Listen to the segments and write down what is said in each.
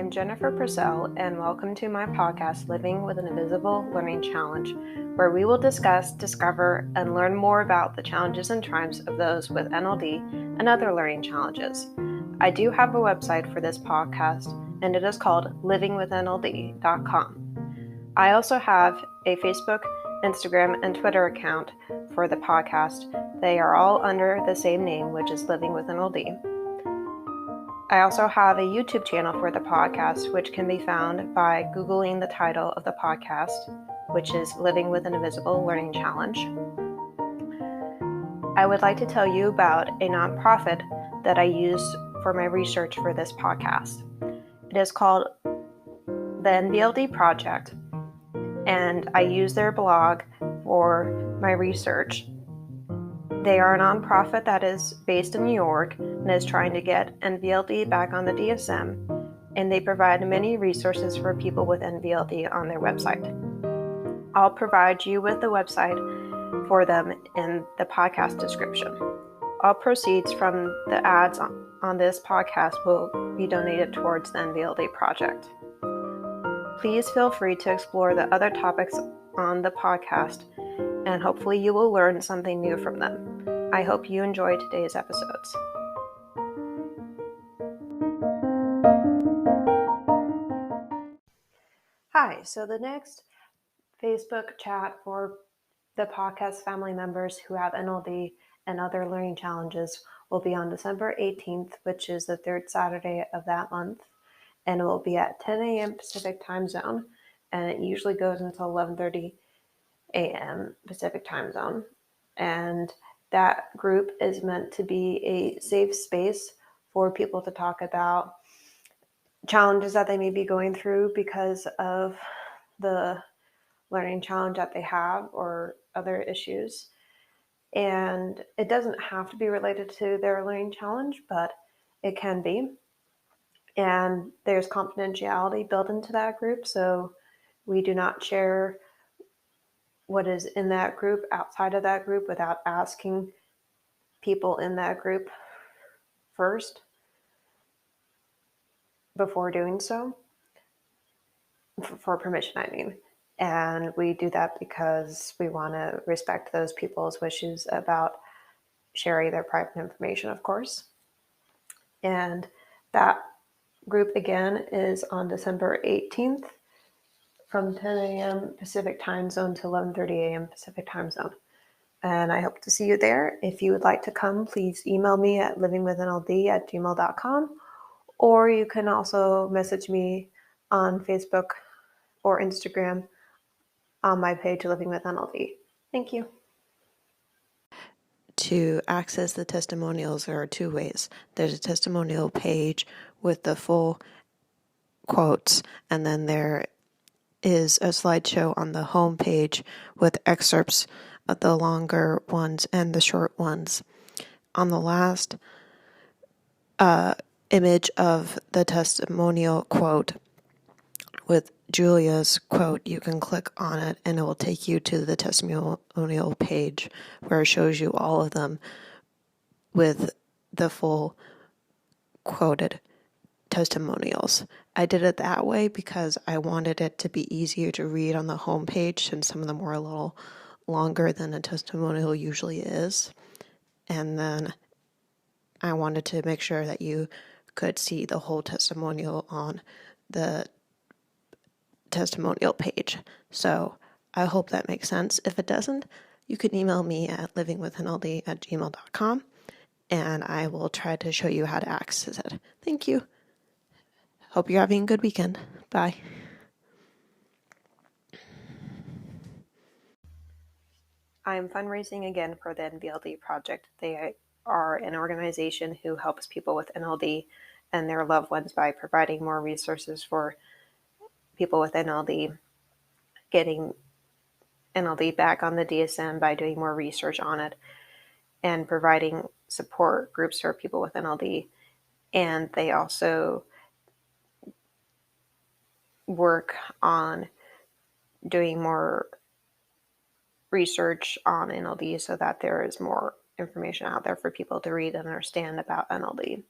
I'm Jennifer Purcell, and welcome to my podcast, Living with an Invisible Learning Challenge, where we will discuss, discover, and learn more about the challenges and triumphs of those with NLD and other learning challenges. I do have a website for this podcast, and it is called livingwithnld.com. I also have a Facebook, Instagram, and Twitter account for the podcast. They are all under the same name, which is Living with NLD. I also have a YouTube channel for the podcast, which can be found by Googling the title of the podcast, which is Living with an Invisible Learning Challenge. I would like to tell you about a nonprofit that I use for my research for this podcast. It is called the NVLD Project, and I use their blog for my research. They are a nonprofit that is based in New York and is trying to get NVLD back on the DSM, and they provide many resources for people with NVLD on their website. I'll provide you with the website for them in the podcast description. All proceeds from the ads on this podcast will be donated towards the NVLD project. Please feel free to explore the other topics on the podcast, and hopefully you will learn something new from them. I hope you enjoy today's episodes. Hi, so the next Facebook chat for the podcast family members who have NLD and other learning challenges will be on December 18th, which is the third Saturday of that month, and it will be at 10 a.m. Pacific time zone, and it usually goes until 11:30 a.m. Pacific time zone. And that group is meant to be a safe space for people to talk about challenges that they may be going through because of the learning challenge that they have or other issues. And it doesn't have to be related to their learning challenge, but it can be. And there's confidentiality built into that group, so we do not share what is in that group outside of that group without asking people in that group first before doing so, for permission, I mean. And we do that because we want to respect those people's wishes about sharing their private information, of course. And that group again is on December 18th from 10 a.m. Pacific time zone to 11:30 a.m. Pacific time zone. And I hope to see you there. If you would like to come, please email me at livingwithnld@gmail.com, or you can also message me on Facebook or Instagram on my page, Living with NLD. Thank you. To access the testimonials, there are two ways. There's a testimonial page with the full quotes, and then there is a slideshow on the home page with excerpts of the longer ones and the short ones. On the last image of the testimonial quote with Julia's quote, you can click on it and it will take you to the testimonial page where it shows you all of them with the full quoted testimonials. I did it that way because I wanted it to be easier to read on the home page, since some of them were a little longer than a testimonial usually is. And then I wanted to make sure that you could see the whole testimonial on the testimonial page. So I hope that makes sense. If it doesn't, you can email me at livingwithnld@gmail.com and I will try to show you how to access it. Thank you. Hope you're having a good weekend. Bye. I'm fundraising again for the NVLD Project. They are an organization who helps people with NLD and their loved ones by providing more resources for people with NLD, getting NLD back on the DSM by doing more research on it, and providing support groups for people with NLD. And they also work on doing more research on NLD so that there is more information out there for people to read and understand about NLD.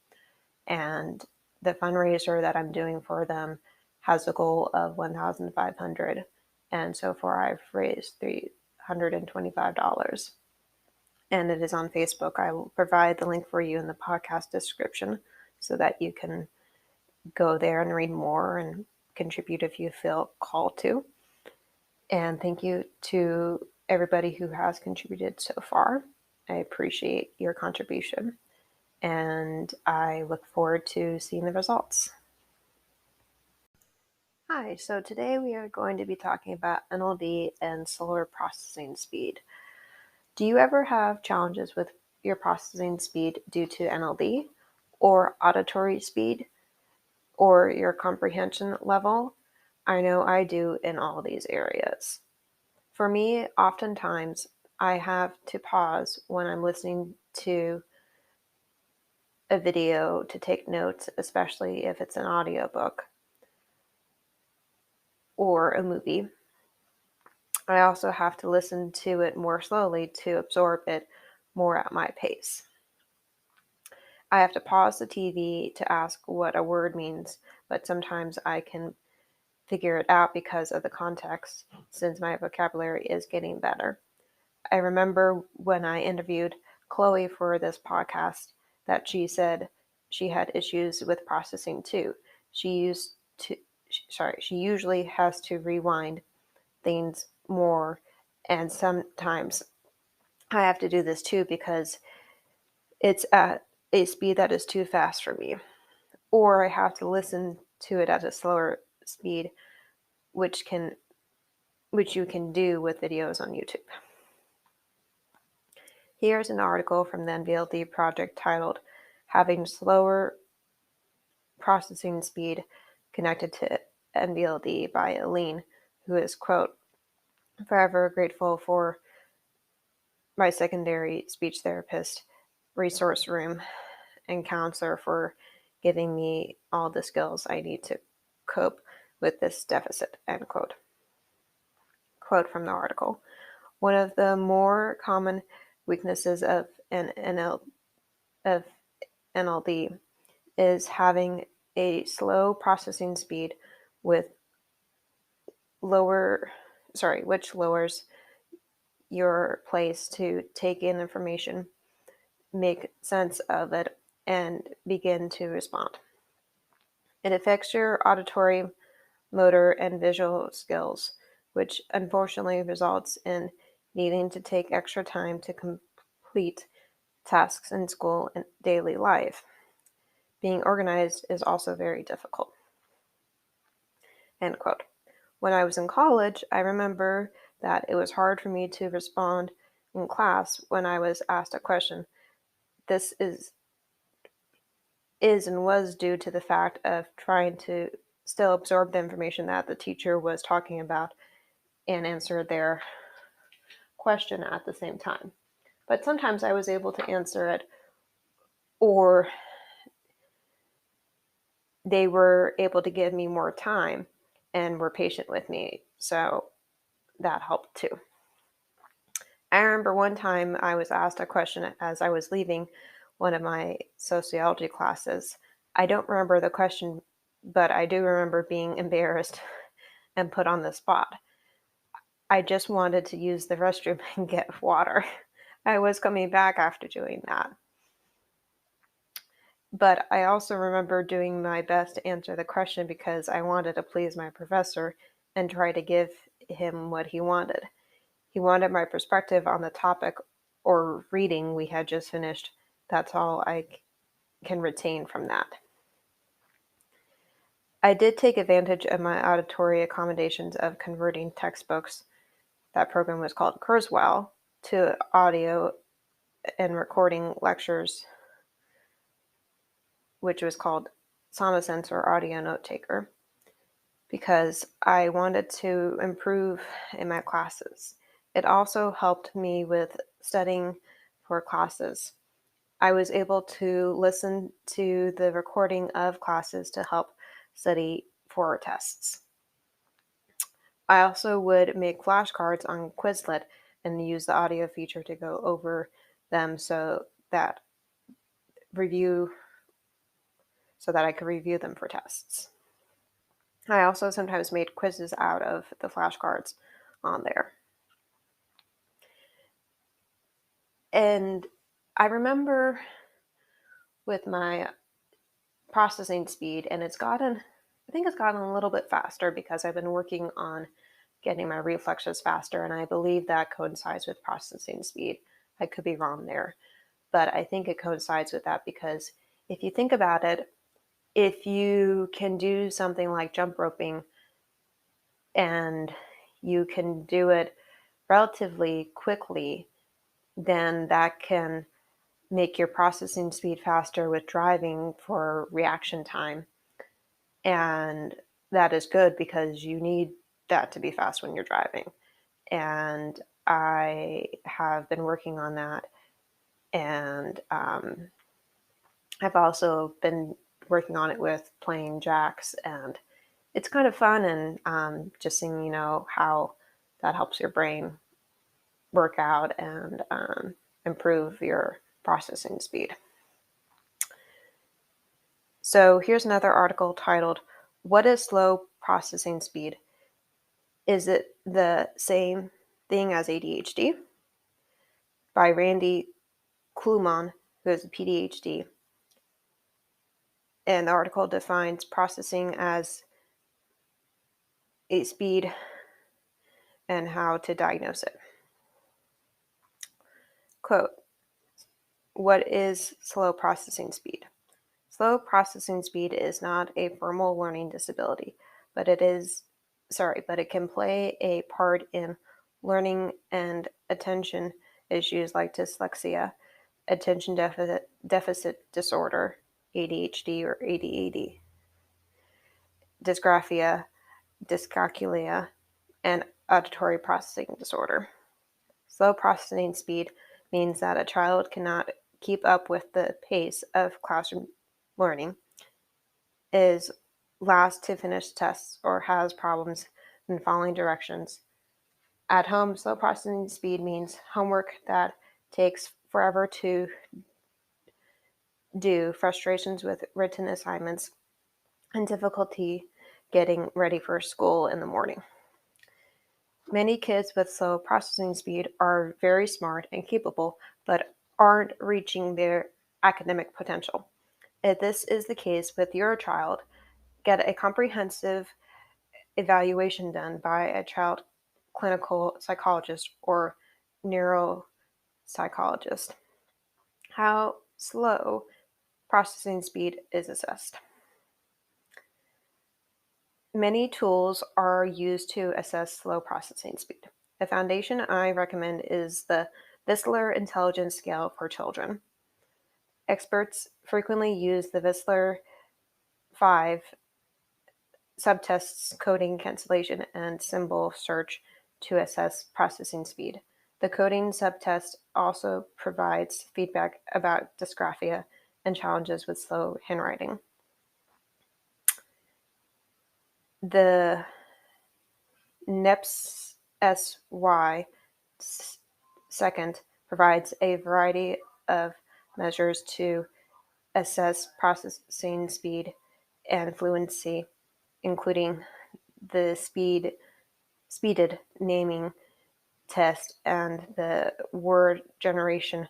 And the fundraiser that I'm doing for them has a goal of $1,500, and so far I've raised $325. And it is on Facebook. I will provide the link for you in the podcast description so that you can go there and read more and contribute if you feel called to. And thank you to everybody who has contributed so far. I appreciate your contribution, and I look forward to seeing the results. Hi, so today we are going to be talking about NLD and slower processing speed. Do you ever have challenges with your processing speed due to NLD, or auditory speed, or your comprehension level? I know I do in all these areas. For me, oftentimes I have to pause when I'm listening to a video to take notes, especially if it's an audiobook or a movie. I also have to listen to it more slowly to absorb it more at my pace. I have to pause the TV to ask what a word means, but sometimes I can figure it out because of the context, since my vocabulary is getting better. I remember when I interviewed Chloe for this podcast that she said she had issues with processing too. She usually has to rewind things more, and sometimes I have to do this too because it's at a speed that is too fast for me, or I have to listen to it at a slower speed, which you can do with videos on YouTube. Here's an article from the NVLD Project titled "Having Slower Processing Speed Connected to NVLD" by Aline, who is, quote, "forever grateful for my secondary speech therapist, resource room, and counselor for giving me all the skills I need to cope with this deficit," end quote. Quote from the article: "One of the more common weaknesses of NLD is having a slow processing speed which lowers your pace to take in information, make sense of it, and begin to respond. It affects your auditory, motor, and visual skills, which unfortunately results in needing to take extra time to complete tasks in school and daily life. Being organized is also very difficult." End quote. When I was in college, I remember that it was hard for me to respond in class when I was asked a question. This is and was due to the fact of trying to still absorb the information that the teacher was talking about and answer their question at the same time. But sometimes I was able to answer it, or they were able to give me more time and were patient with me, so that helped too. I remember one time I was asked a question as I was leaving one of my sociology classes. I don't remember the question, but I do remember being embarrassed and put on the spot. I just wanted to use the restroom and get water. I was coming back after doing that. But I also remember doing my best to answer the question because I wanted to please my professor and try to give him what he wanted. He wanted my perspective on the topic or reading we had just finished. That's all I can retain from that. I did take advantage of my auditory accommodations of converting textbooks. That program was called Kurzweil, to audio and recording lectures, which was called Sonosense or Audio Note Taker, because I wanted to improve in my classes. It also helped me with studying for classes. I was able to listen to the recording of classes to help study for tests. I also would make flashcards on Quizlet and use the audio feature to go over them so so that I could review them for tests. I also sometimes made quizzes out of the flashcards on there. And I remember with my processing speed, and I think it's gotten a little bit faster because I've been working on getting my reflexes faster, and I believe that coincides with processing speed. I could be wrong there, but I think it coincides with that because if you think about it, if you can do something like jump roping and you can do it relatively quickly, then that can make your processing speed faster with driving for reaction time. And that is good because you need that to be fast when you're driving. And I have been working on that. And I've also been working on it with playing jacks. And it's kind of fun, and just seeing, how that helps your brain work out and improve your processing speed. So here's another article titled, "What is slow processing speed? Is it the same thing as ADHD?" by Randy Kluman, who is a PhD. And the article defines processing as a speed and how to diagnose it. Quote, "What is slow processing speed? Slow processing speed is not a formal learning disability, but it can play a part in learning and attention issues like dyslexia, attention deficit disorder, ADHD or ADD, dysgraphia, dyscalculia, and auditory processing disorder. Slow processing speed means that a child cannot keep up with the pace of classroom learning, is last to finish tests, or has problems in following directions. At home, slow processing speed means homework that takes forever to do, frustrations with written assignments, and difficulty getting ready for school in the morning. Many kids with slow processing speed are very smart and capable, but aren't reaching their academic potential. If this is the case with your child, get a comprehensive evaluation done by a child clinical psychologist or neuropsychologist. How slow processing speed is assessed. Many tools are used to assess slow processing speed. The foundation I recommend is the Whistler Intelligence Scale for Children. Experts frequently use the Whistler 5 subtests, coding, cancellation, and symbol search to assess processing speed. The coding subtest also provides feedback about dysgraphia and challenges with slow handwriting. The NEPS-SY second provides a variety of measures to assess processing speed and fluency, including the speeded naming test and the word generation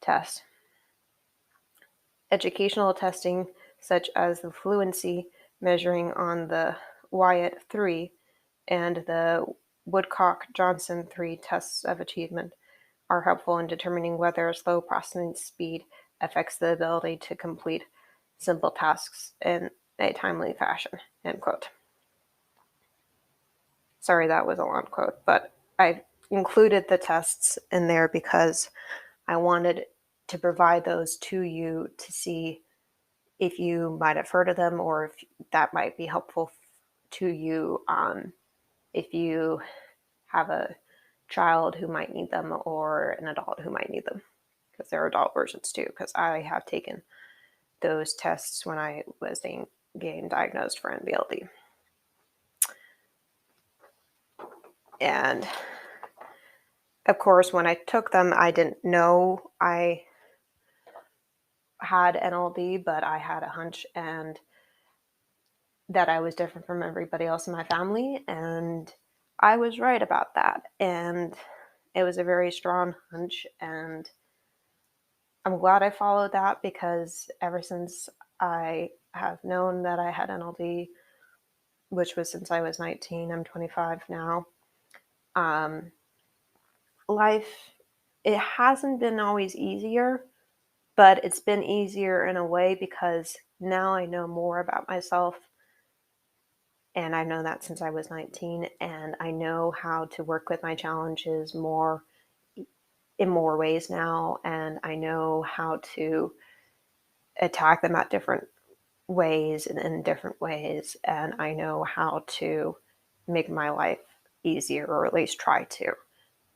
test. Educational testing, such as the fluency measuring on the Wyatt 3 and the Woodcock-Johnson 3 tests of achievement, are helpful in determining whether slow processing speed affects the ability to complete simple tasks in a timely fashion." End quote. Sorry, that was a long quote, but I included the tests in there because I wanted to provide those to you to see if you might have heard of them or if that might be helpful to you if you have a child who might need them or an adult who might need them, because there are adult versions too, because I have taken those tests when I was getting diagnosed for NVLD. And of course, when I took them, I didn't know had NLD, but I had a hunch and that I was different from everybody else in my family, and I was right about that. And it was a very strong hunch, and I'm glad I followed that, because ever since I have known that I had NLD, which was since I was 19, I'm 25 now, life, it hasn't been always easier, but it's been easier in a way because now I know more about myself. And I've known that since I was 19, and I know how to work with my challenges in more ways now, and I know how to attack them at different ways and in different ways, and I know how to make my life easier, or at least try to.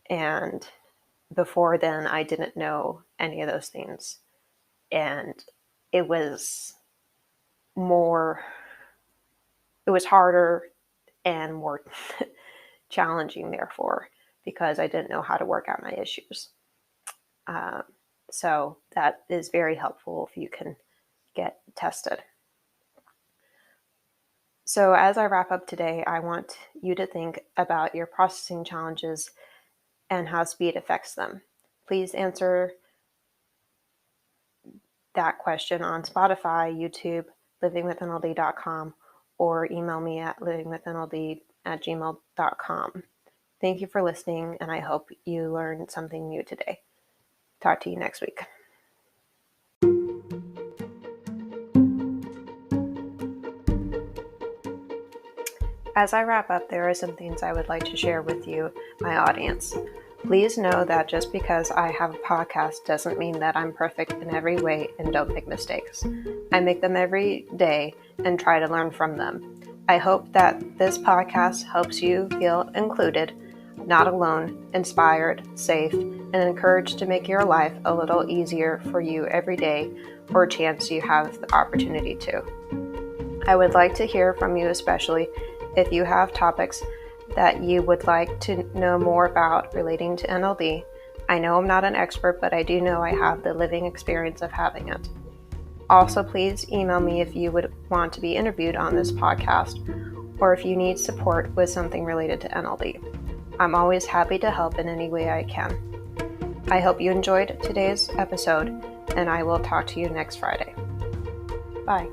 And before then, I didn't know any of those things, and it was harder and more challenging, therefore, because I didn't know how to work out my issues. So that is very helpful if you can get tested. So as I wrap up today, I want you to think about your processing challenges and how speed affects them. Please answer that question on Spotify, YouTube, livingwithnld.com, or email me at livingwithnld@gmail.com. Thank you for listening, and I hope you learned something new today. Talk to you next week. As I wrap up, there are some things I would like to share with you, my audience. Please know that just because I have a podcast doesn't mean that I'm perfect in every way and don't make mistakes. I make them every day and try to learn from them. I hope that this podcast helps you feel included, not alone, inspired, safe, and encouraged to make your life a little easier for you every day or chance you have the opportunity to. I would like to hear from you, especially if you have topics that you would like to know more about relating to NLD. I know I'm not an expert, but I do know I have the living experience of having it. Also, please email me if you would want to be interviewed on this podcast, or if you need support with something related to NLD. I'm always happy to help in any way I can. I hope you enjoyed today's episode, and I will talk to you next Friday. Bye.